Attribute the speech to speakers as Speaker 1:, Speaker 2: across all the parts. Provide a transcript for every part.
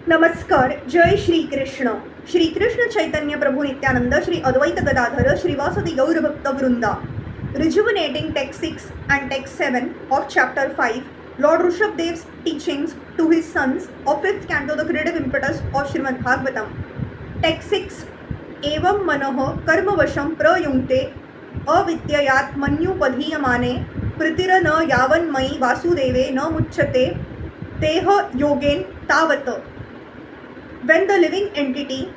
Speaker 1: नमस्कार. जय श्रीकृष्ण. श्रीकृष्ण चैतन्य प्रभु नित्यानंद, श्री अद्वैत गदाधर, श्रीवासदि गौरभक्त वृंदा. Rejuvenating text 6 and text 7 of chapter 5, Lord Rishabhadev's teachings to his sons of 5th canto, the creative impetus of Srimad Bhagavatam. Text 6. एवं मनः कर्मवशं प्रयुङ्क्ते अविद्ययात् मन्युपधीयमाने प्रीतिर न यावन्मयि वासुदेवे न मुच्यते Teh योगेन तावत्. When the living entity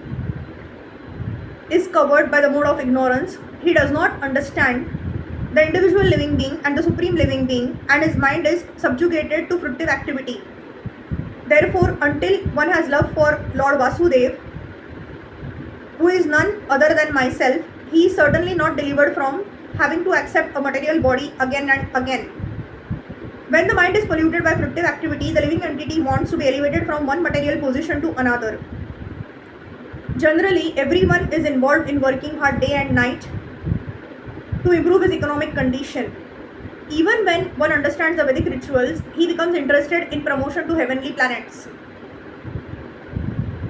Speaker 1: is covered by the mode of ignorance, he does not understand the individual living being and the supreme living being, and his mind is subjugated to fruitive activity. Therefore, until one has love for Lord Vasudev, who is none other than myself, he is certainly not delivered from having to accept a material body again and again. When the mind is polluted by fruitive activity, the living entity wants to be elevated from one material position to another. Generally, everyone is involved in working hard day and night to improve his economic condition. Even when one understands the Vedic rituals, he becomes interested in promotion to heavenly planets.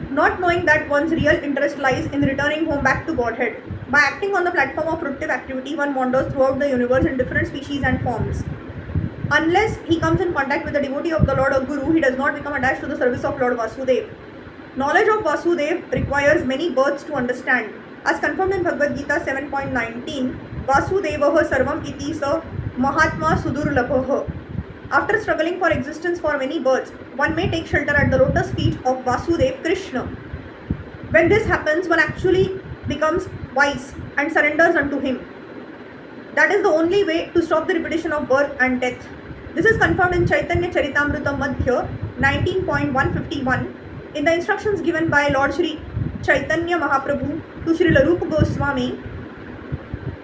Speaker 1: Not knowing that one's real interest lies in returning home back to Godhead. By acting on the platform of fruitive activity, one wanders throughout the universe in different species and forms. Unless he comes in contact with the devotee of the Lord or Guru, he does not become attached to the service of Lord Vasudev. Knowledge of Vasudev requires many births to understand. As confirmed in Bhagavad Gita 7.19, Vasudevah sarvam iti sa mahatma sudurlabhah. After struggling for existence for many births, one may take shelter at the lotus feet of Vasudev Krishna. When this happens, one actually becomes wise and surrenders unto him. That is the only way to stop the repetition of birth and death. This is confirmed in Chaitanya Charitamrita Madhya 19.151 in the instructions given by Lord Shri Chaitanya Mahaprabhu to Shri Larupa Goswami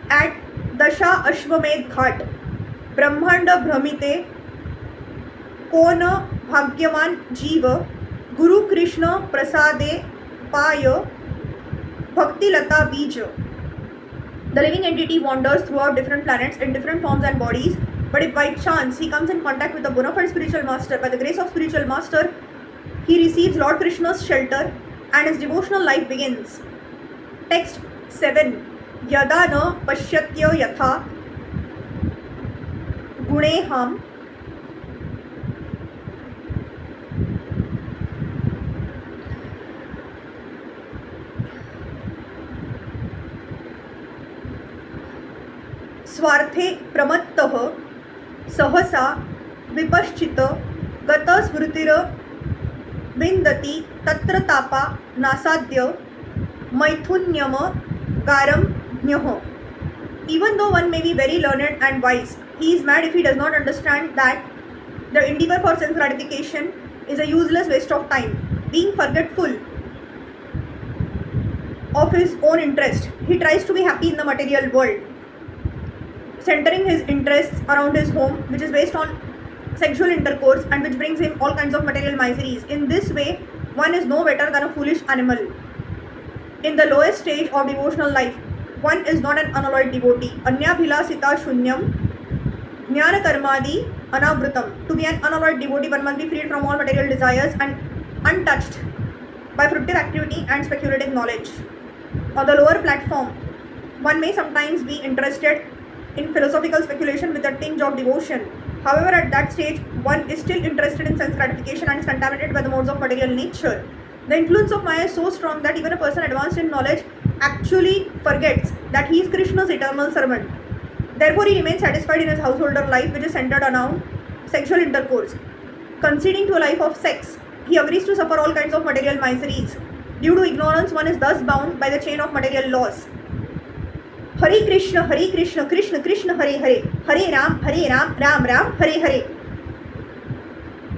Speaker 1: at Dasha Ashwamed Ghat. Brahmanda Brahmite Kona Bhagyavan Jiva Guru Krishna Prasade Paya Bhakti Lata Bija. The living entity wanders throughout different planets in different forms and bodies, but if by chance he comes in contact with a bona fide spiritual master, by the grace of spiritual master, he receives Lord Krishna's shelter and his devotional life begins. Text 7. Yada na pashyatya yatha guneham स्वार्थे प्रमत्तः सहसा विपश्चित गतस्मृतिर विन्दति तत्र तापा नासाद्य मैथुन्यम गारम ज्ञः. Even though one may be very learned and wise, he is mad if he does not understand that the endeavor for sense gratification is a useless waste of time. Being forgetful of his own interest, he tries to be happy in the material world, centering his interests around his home, which is based on sexual intercourse and which brings him all kinds of material miseries. In this way, one is no better than a foolish animal. In the lowest stage of devotional life, one is not an unalloyed devotee. Anyabhilasita shunyam jnana karmadi anavrutam. To be an unalloyed devotee, one must be freed from all material desires and untouched by fruitive activity and speculative knowledge. On the lower platform, one may sometimes be interested in philosophical speculation with a tinge of devotion. However, at that stage, one is still interested in sense gratification and is contaminated by the modes of material nature. The influence of Maya is so strong that even a person advanced in knowledge actually forgets that he is Krishna's eternal servant. Therefore, he remains satisfied in his householder life, which is centered around sexual intercourse. Conceding to a life of sex, he agrees to suffer all kinds of material miseries. Due to ignorance, one is thus bound by the chain of material laws. Hare Krishna, Krishna Krishna, Hare Hare, Hare Ram, Ram Ram, Hare Hare.